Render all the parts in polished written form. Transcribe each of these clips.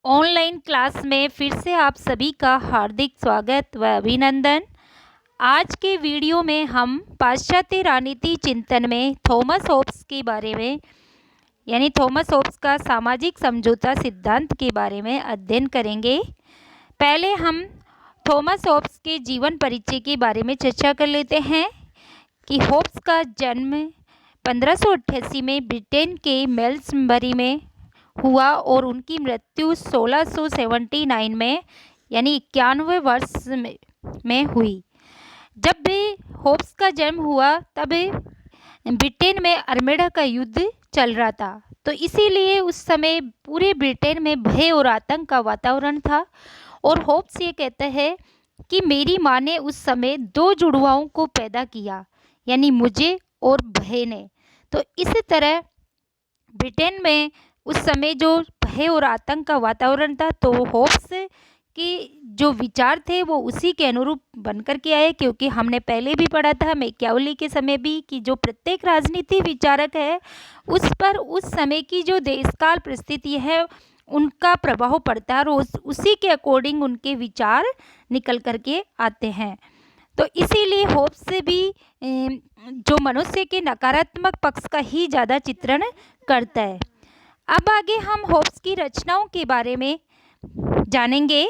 Online class में फिर से आप सभी का हार्दिक स्वागत व अभिनंदन। आज के वीडियो में हम पाश्चात्य राजनीति चिंतन में थॉमस होब्स के बारे में यानी थॉमस होब्स का सामाजिक समझौता सिद्धांत के बारे में अध्ययन करेंगे। पहले हम थॉमस होब्स के जीवन परिचय के बारे में चर्चा कर लेते हैं कि होब्स का जन्म 1588 में ब्रिटेन के मेल्सबरी में हुआ और उनकी मृत्यु 1679 में यानी 91 वर्ष में हुई। जब भी होब्स का जन्म हुआ तब ब्रिटेन में आर्मेडा का युद्ध चल रहा था, तो इसीलिए उस समय पूरे ब्रिटेन में भय और आतंक का वातावरण था। और होब्स ये कहते हैं कि मेरी माँ ने उस समय 2 जुड़वाओं को पैदा किया, यानी मुझे और भय ने। तो इसी तरह ब्रिटेन में उस समय जो भय और आतंक का वातावरण था, तो होब्स के जो विचार थे वो उसी के अनुरूप बनकर के आए, क्योंकि हमने पहले भी पढ़ा था मैकियावेली के समय भी कि जो प्रत्येक राजनीति विचारक है उस पर उस समय की जो देशकाल परिस्थिति है उनका प्रभाव पड़ता है और उसी के अकॉर्डिंग उनके विचार निकल करके आते हैं। तो इसीलिए होब्स से भी जो मनुष्य के नकारात्मक पक्ष का ही ज़्यादा चित्रण करता है। अब आगे हम होब्स की रचनाओं के बारे में जानेंगे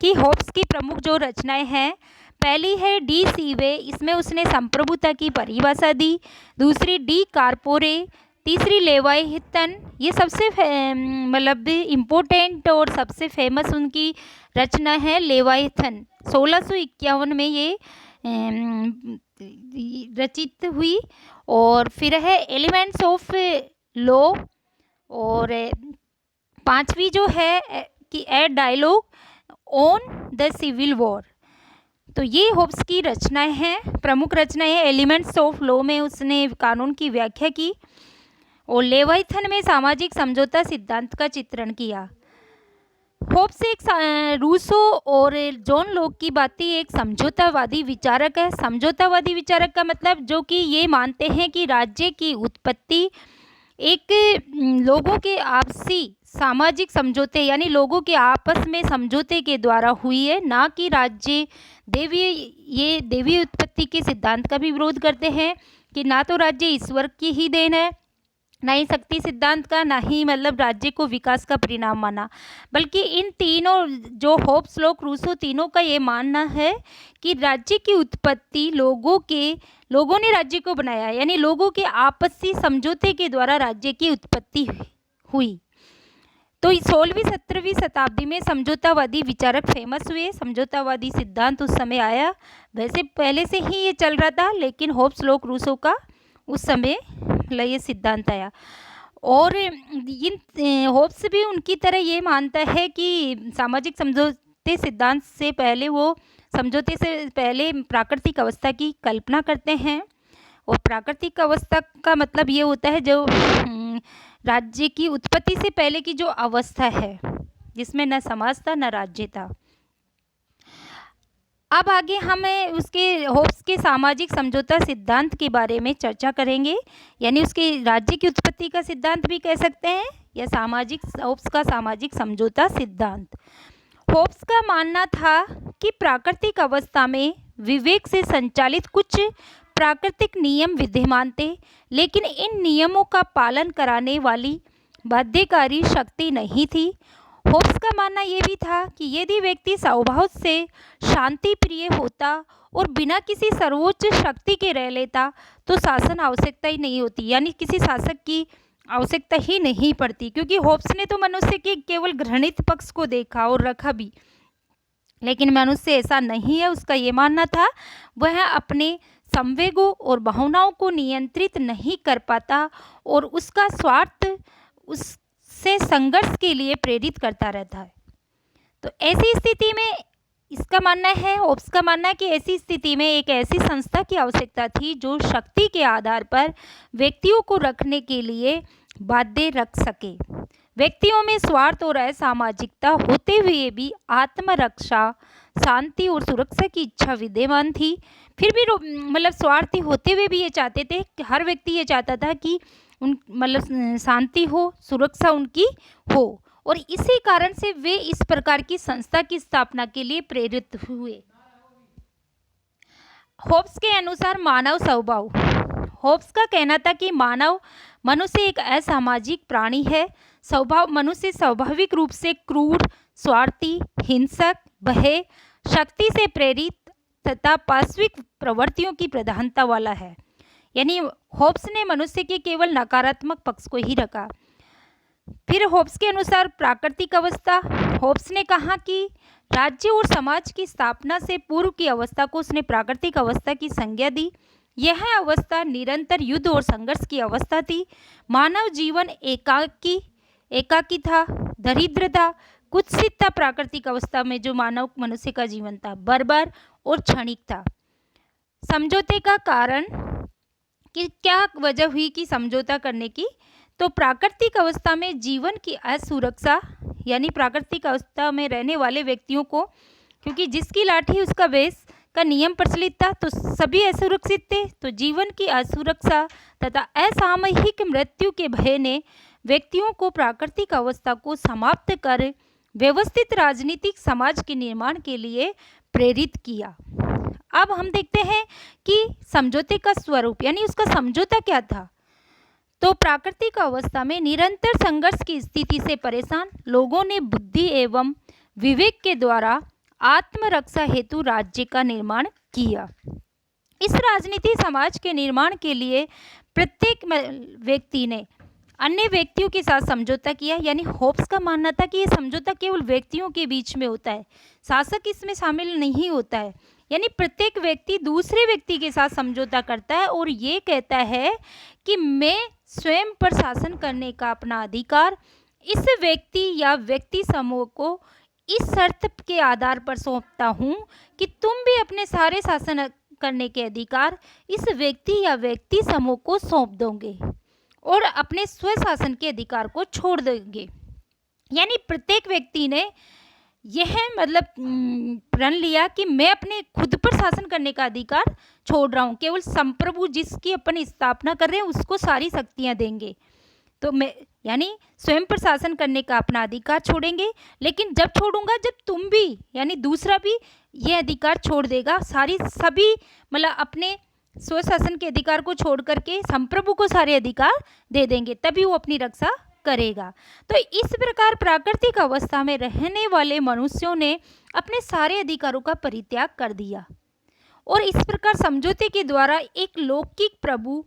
कि होब्स की प्रमुख जो रचनाएं हैं, पहली है डी सीवे, इसमें उसने संप्रभुता की परिभाषा दी। दूसरी डी कार्पोरे, तीसरी लेवाइथन, ये सबसे मतलब इम्पोर्टेंट और सबसे फेमस उनकी रचना है लेवाइथन। 1651 में ये रचित हुई। और फिर है एलिमेंट्स ऑफ लॉ, और 5वीं जो है कि a dialogue on the civil war. तो ये होब्स की रचनाएं हैं, प्रमुख रचनाएं हैं। एलिमेंट्स ऑफ लॉ में उसने कानून की व्याख्या की और लेवाइथन में सामाजिक समझौता सिद्धांत का चित्रण किया। होब्स एक रूसो और जॉन लॉक की बाती एक समझौतावादी विचारक है। समझौतावादी विचारक का मतलब जो कि ये मानते हैं कि राज्य की उत्पत्ति एक लोगों के आपसी सामाजिक समझौते यानी लोगों के आपस में समझौते के द्वारा हुई है, ना कि राज्य देवी। ये देवी उत्पत्ति के सिद्धांत का भी विरोध करते हैं कि ना तो राज्य ईश्वर की ही देन है, ना ही शक्ति सिद्धांत का, ना ही मतलब राज्य को विकास का परिणाम माना। बल्कि इन तीनों जो होब्स, लॉक, रूसो, तीनों का ये मानना है कि राज्य की उत्पत्ति लोगों ने राज्य को बनाया, यानी लोगों के आपसी समझौते के द्वारा राज्य की उत्पत्ति हुई। तो 16वीं 17वीं शताब्दी में समझौतावादी विचारक फेमस हुए। समझौतावादी सिद्धांत उस समय आया, वैसे पहले से ही ये चल रहा था, लेकिन होब्स, लॉक, रूसो का उस समय ये सिद्धांत आया। और इन होब्स भी उनकी तरह ये मानता है कि सामाजिक समझौते सिद्धांत से पहले वो समझौते से पहले प्राकृतिक अवस्था की कल्पना करते हैं। और प्राकृतिक अवस्था का मतलब ये होता है जो राज्य की उत्पत्ति से पहले की जो अवस्था है जिसमें न समाज था न राज्य था। अब आगे हम उसके होब्स के सामाजिक समझौता सिद्धांत के बारे में चर्चा करेंगे, यानी उसके राज्य की उत्पत्ति का सिद्धांत भी कह सकते हैं या होब्स का सामाजिक समझौता सिद्धांत। होब्स का मानना था कि प्राकृतिक अवस्था में विवेक से संचालित कुछ प्राकृतिक नियम विद्यमान थे, लेकिन इन नियमों का पालन कराने वाली बाध्यकारी शक्ति नहीं थी। होब्स का मानना ये भी था कि यदि व्यक्ति स्वभाव से शांति प्रिय होता और बिना किसी सर्वोच्च शक्ति के रह लेता तो शासन आवश्यकता ही नहीं होती, यानी किसी शासक की आवश्यकता ही नहीं पड़ती। क्योंकि होब्स ने तो मनुष्य के केवल घृणित पक्ष को देखा और रखा भी, लेकिन मनुष्य ऐसा नहीं है। उसका ये मानना था वह अपने संवेगों और भावनाओं को नियंत्रित नहीं कर पाता और उसका स्वार्थ उससे संघर्ष के लिए प्रेरित करता रहता है। तो ऐसी स्थिति में इसका मानना है, होब्स का मानना है कि ऐसी स्थिति में एक ऐसी संस्था की आवश्यकता थी जो शक्ति के आधार पर व्यक्तियों को रखने के लिए बाध्य रख सके। व्यक्तियों में स्वार्थ और असामाजिकता होते हुए भी आत्मरक्षा, शांति और सुरक्षा की इच्छा विद्यमान थी। फिर भी मतलब स्वार्थी होते हुए भी ये चाहते थे कि हर व्यक्ति ये चाहता था कि उन मतलब शांति हो, सुरक्षा उनकी हो और इसी कारण से वे इस प्रकार की संस्था की स्थापना के लिए प्रेरित हुए। होब्स के अनुसार मानव स्वभाव। होब्स का कहना था कि मनुष्य एक असामाजिक प्राणी है। स्वभाव मनुष्य स्वाभाविक रूप से क्रूर, स्वार्थी, हिंसक, भय, शक्ति से प्रेरित तथा पाशविक प्रवृत्तियों की प्रधानता वाला है। यानी होब्स ने मनुष्य के केवल नकारात्मक पक्ष को ही रखा। फिर होब्स के अनुसार प्राकृतिक अवस्था। होब्स ने कहा कि राज्य और समाज की स्थापना से पूर्व की अवस्था को उसने प्राकृतिक अवस्था की संज्ञा दी। यह अवस्था निरंतर युद्ध और संघर्ष की अवस्था थी। मानव जीवन एकाकी था, दरिद्र था, कुत्सित था। प्राकृतिक अवस्था में जो मनुष्य का जीवन था बर्बर और क्षणिक था। समझौते का कारण कि क्या वजह हुई कि समझौता करने की, तो प्राकृतिक अवस्था में जीवन की असुरक्षा, यानी प्राकृतिक अवस्था में रहने वाले व्यक्तियों को, क्योंकि जिसकी लाठी उसका वेश का नियम प्रचलित था, तो सभी असुरक्षित थे। तो जीवन की असुरक्षा तथा असामयिक मृत्यु के भय ने व्यक्तियों को प्राकृतिक अवस्था को समाप्त कर व्यवस्थित राजनीतिक समाज के निर्माण के लिए प्रेरित किया। अब हम देखते हैं कि समझौते का स्वरूप, यानी उसका समझौता क्या था। तो प्राकृतिक अवस्था में निरंतर संघर्ष की स्थिति से परेशान लोगों ने बुद्धि एवं विवेक के द्वारा आत्मरक्षा हेतु राज्य का निर्माण किया। इस राजनीति समाज के निर्माण के लिए प्रत्येक व्यक्ति ने अन्य व्यक्तियों के साथ समझौता किया। यानी होब्स का मानना था कि ये समझौता केवल व्यक्तियों के बीच में होता है, शासक इसमें शामिल नहीं होता है। यानी प्रत्येक व्यक्ति दूसरे व्यक्ति के साथ समझौता करता है और ये कहता है कि मैं स्वयं पर शासन करने का अपना अधिकार इस व्यक्ति या व्यक्ति समूह को इस शर्त के आधार पर सौंपता हूँ कि तुम भी अपने सारे शासन करने के अधिकार इस व्यक्ति या व्यक्ति समूह को सौंप दोगे और अपने स्वशासन के अधिकार को छोड़ देंगे। यानी प्रत्येक व्यक्ति ने यह प्रण लिया कि मैं अपने खुद पर शासन करने का अधिकार छोड़ रहा हूँ, केवल संप्रभु जिसकी अपन स्थापना कर रहे हैं उसको सारी शक्तियाँ देंगे। तो मैं यानी स्वयं पर शासन करने का अपना अधिकार छोड़ेंगे, लेकिन जब छोड़ूंगा जब तुम भी यानी दूसरा भी यह अधिकार छोड़ देगा, सभी अपने स्वशासन के अधिकार को छोड़ करके संप्रभु को सारे अधिकार दे देंगे, तभी वो अपनी रक्षा करेगा। तो इस प्रकार प्राकृतिक अवस्था में रहने वाले मनुष्यों ने अपने सारे अधिकारों का परित्याग कर दिया और इस प्रकार समझौते के द्वारा एक लौकिक प्रभु,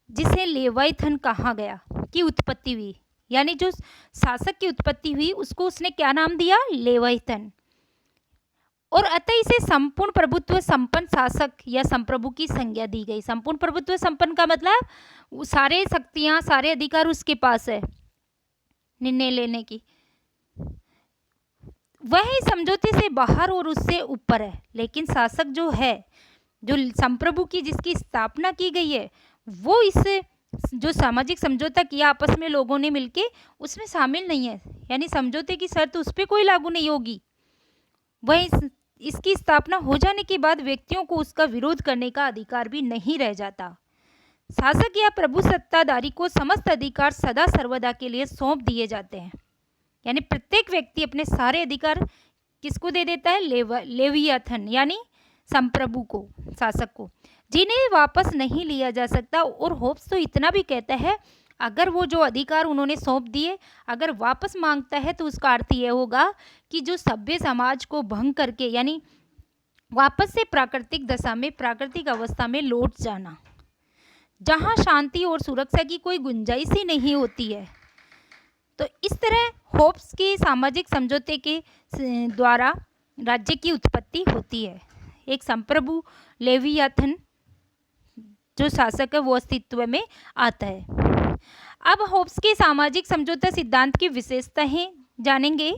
जिसे लेवाइथन कहा गया, की उत्पत्ति हुई। यानी जो शासक की उत्पत्ति हुई उसको उसने क्या नाम दिया? लेवाइथन। और अतः इसे संपूर्ण प्रभुत्व संपन्न शासक या संप्रभु की संज्ञा दी गई। संपूर्ण प्रभुत्व संपन्न का मतलब सारे शक्तियां, सारे अधिकार उसके पास है निर्णय लेने की। वह समझौते से बाहर और उससे ऊपर है, लेकिन शासक जो है, जो संप्रभु की जिसकी स्थापना की गई है, वो इस जो सामाजिक समझौता किया आपस में लोगों ने मिलके, उसमें शामिल नहीं है। यानी समझौते की शर्त उस पर कोई लागू नहीं होगी। वह इसकी स्थापना हो जाने के बाद व्यक्तियों को उसका विरोध करने का अधिकार भी नहीं रह जाता। शासक या प्रभु सत्ताधारी को समस्त अधिकार सदा सर्वदा के लिए सौंप दिए जाते हैं। यानी प्रत्येक व्यक्ति अपने सारे अधिकार किसको दे देता है? लेवियाथन यानी संप्रभु को, शासक को, जिन्हें वापस नहीं लिया जा सकता। और होब्स तो इतना भी कहता है, अगर वो जो अधिकार उन्होंने सौंप दिए अगर वापस मांगता है तो उसका अर्थ ये होगा कि जो सभ्य समाज को भंग करके, यानी वापस से प्राकृतिक दशा में, प्राकृतिक अवस्था में लौट जाना, जहाँ शांति और सुरक्षा की कोई गुंजाइश ही नहीं होती है। तो इस तरह होब्स के सामाजिक समझौते के द्वारा राज्य की उत्पत्ति होती है। एक संप्रभु लेवियाथन जो शासक है वो अस्तित्व में आता है। अब होब्स के सामाजिक समझौता सिद्धांत की विशेषताएं जानेंगे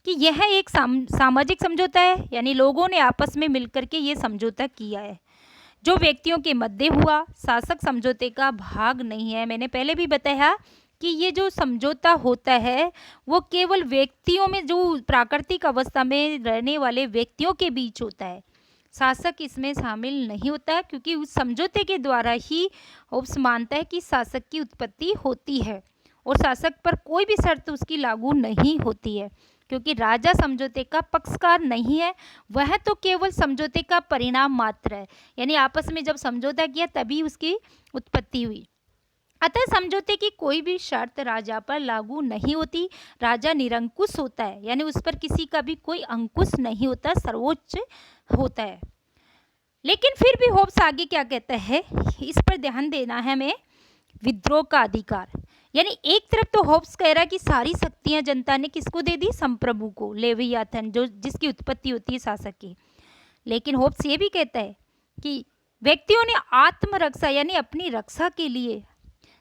कि यह एक सामाजिक समझौता है, यानी लोगों ने आपस में मिलकर के ये समझौता किया है, जो व्यक्तियों के मध्य हुआ। शासक समझौते का भाग नहीं है। मैंने पहले भी बताया कि ये जो समझौता होता है वो केवल व्यक्तियों में, जो प्राकृतिक अवस्था में रहने वाले व्यक्तियों के बीच होता है। शासक इसमें शामिल नहीं होता है, क्योंकि उस समझौते के द्वारा ही होब्स मानता है कि शासक की उत्पत्ति होती है और शासक पर कोई भी शर्त उसकी लागू नहीं होती है, क्योंकि राजा समझौते का पक्षकार नहीं है, वह तो केवल समझौते का परिणाम मात्र है। यानी आपस में जब समझौता किया तभी उसकी उत्पत्ति हुई। अतः समझौते की कोई भी शर्त राजा पर लागू नहीं होती। राजा निरंकुश होता है, यानी उस पर किसी का भी कोई अंकुश नहीं होता, सर्वोच्च होता है। लेकिन फिर भी होब्स आगे क्या कहता है, इस पर ध्यान देना है हमें। विद्रोह का अधिकार, यानी एक तरफ तो होब्स कह रहा है कि सारी शक्तियां जनता ने किसको दे दी, संप्रभु को, लेवियाथन, जो जिसकी उत्पत्ति होती है शासक की। लेकिन होब्स ये भी कहता है कि व्यक्तियों ने आत्मरक्षा यानी अपनी रक्षा के लिए,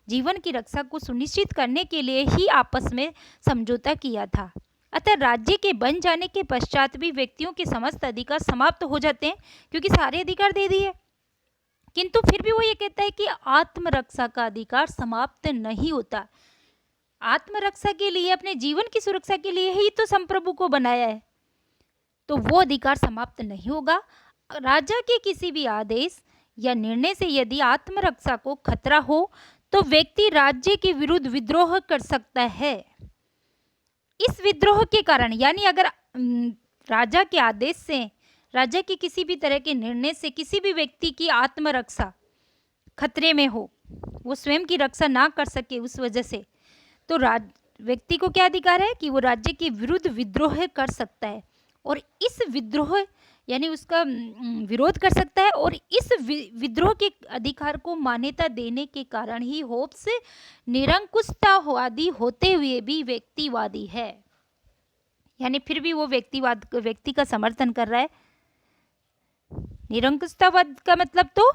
जीवन की रक्षा को सुनिश्चित करने के लिए ही आपस में समझौता किया था। अतः राज्य के बन जाने के पश्चात भी व्यक्तियों के समस्त अधिकार समाप्त हो जाते हैं, क्योंकि सारे अधिकार दे दिए। किंतु फिर भी वो ये कहता है कि आत्मरक्षा का अधिकार समाप्त नहीं होता। आत्मरक्षा के लिए, अपने जीवन की सुरक्षा के लिए ही तो संप्रभु को बनाया है, तो वो अधिकार समाप्त नहीं होगा। राजा के किसी भी आदेश या निर्णय से यदि आत्मरक्षा को खतरा हो तो व्यक्ति राज्य के विरुद्ध विद्रोह कर सकता है। इस विद्रोह के कारण, यानी अगर राजा के आदेश से, राजा के किसी भी तरह के निर्णय से किसी भी व्यक्ति की आत्मरक्षा खतरे में हो, वो स्वयं की रक्षा ना कर सके उस वजह से, तो व्यक्ति को क्या अधिकार है कि वो राज्य के विरुद्ध विद्रोह कर सकता है, और इस विद्रोह यानी उसका विरोध कर सकता है, और इस विद्रोह के अधिकार को मान्यता देने के कारण ही होब्स निरंकुशतावादी होते हुए भी व्यक्तिवादी है। यानी फिर भी वो व्यक्ति का समर्थन कर रहा है। निरंकुशतावाद का मतलब तो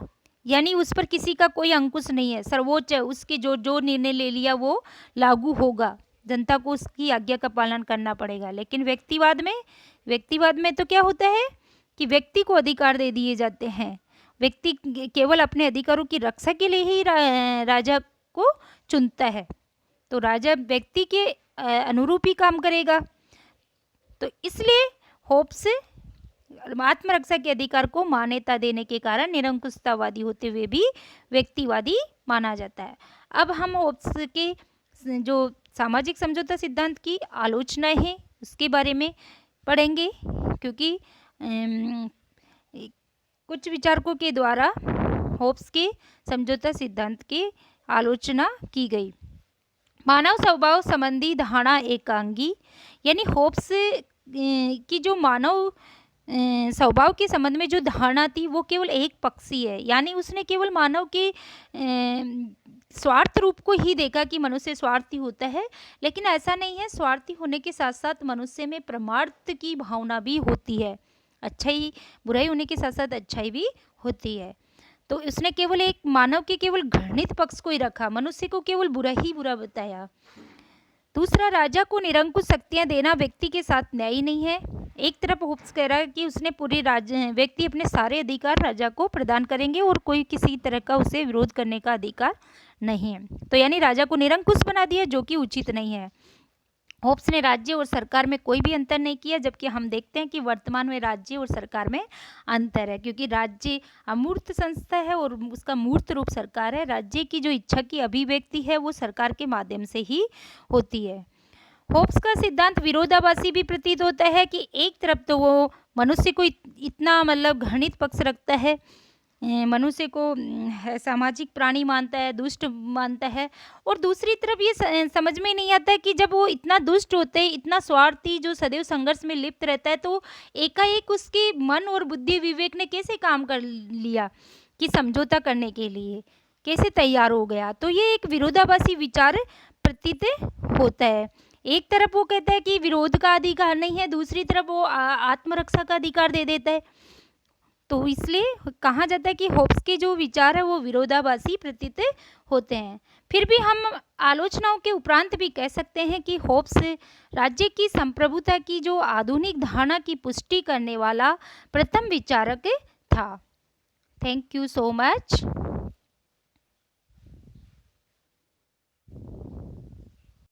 यानी उस पर किसी का कोई अंकुश नहीं है, सर्वोच्च है, उसके जो निर्णय ले लिया वो लागू होगा, जनता को उसकी आज्ञा का पालन करना पड़ेगा। लेकिन व्यक्तिवाद में तो क्या होता है कि व्यक्ति को अधिकार दे दिए जाते हैं, व्यक्ति केवल अपने अधिकारों की रक्षा के लिए ही राजा को चुनता है, तो राजा व्यक्ति के अनुरूप ही काम करेगा। तो इसलिए होब्स आत्मरक्षा के अधिकार को मान्यता देने के कारण निरंकुशतावादी होते हुए भी व्यक्तिवादी माना जाता है। अब हम होब्स के जो सामाजिक समझौता सिद्धांत की आलोचना है उसके बारे में पढ़ेंगे, क्योंकि कुछ विचारकों के द्वारा होब्स के समझौता सिद्धांत की आलोचना की गई। मानव स्वभाव संबंधी धारणा एकांगी, यानी होब्स की जो मानव स्वभाव के संबंध में जो धारणा थी वो केवल एक पक्षी है, यानी उसने केवल मानव के स्वार्थ रूप को ही देखा कि मनुष्य स्वार्थी होता है, लेकिन ऐसा नहीं है। स्वार्थी होने के साथ साथ मनुष्य में परमार्थ की भावना भी होती है, अच्छाई बुराई होने के साथ साथ अच्छाई भी होती है। तो उसने केवल एक मानव के केवल घृणित पक्ष को ही रखा, मनुष्य को केवल बुरा ही बुरा बताया। दूसरा, राजा को निरंकुश शक्तियां देना व्यक्ति के साथ न्यायी नहीं है। एक तरफ होब्स कह रहा है कि उसने पूरे व्यक्ति अपने सारे अधिकार राजा को प्रदान करेंगे और कोई किसी तरह का उसे विरोध करने का अधिकार नहीं है, तो यानी राजा को निरंकुश बना दिया, जो कि उचित नहीं है। होब्स ने राज्य और सरकार में कोई भी अंतर नहीं किया, जबकि हम देखते हैं कि वर्तमान में राज्य और सरकार में अंतर है, क्योंकि राज्य अमूर्त संस्था है और उसका मूर्त रूप सरकार है। राज्य की जो इच्छा की अभिव्यक्ति है वो सरकार के माध्यम से ही होती है। होब्स का सिद्धांत विरोधाभासी भी प्रतीत होता है कि एक तरफ तो वो मनुष्य को इतना मतलब घृणित पक्ष रखता है, मनुष्य को सामाजिक प्राणी मानता है, दुष्ट मानता है, और दूसरी तरफ ये समझ में नहीं आता है कि जब वो इतना दुष्ट होते हैं, इतना स्वार्थी, जो सदैव संघर्ष में लिप्त रहता है, तो एकाएक उसके मन और बुद्धि विवेक ने कैसे काम कर लिया कि समझौता करने के लिए कैसे तैयार हो गया। तो ये एक विरोधाभासी विचार प्रतीत होता है। एक तरफ वो कहता है कि विरोध का अधिकार नहीं है, दूसरी तरफ वो आत्मरक्षा का अधिकार दे देता है। तो इसलिए कहा जाता है कि होब्स के जो विचार है वो विरोधाभासी प्रतीत होते हैं। फिर भी हम आलोचनाओं के उपरांत भी कह सकते हैं कि होब्स राज्य की संप्रभुता की जो आधुनिक धारणा की पुष्टि करने वाला प्रथम विचारक था। Thank you so much.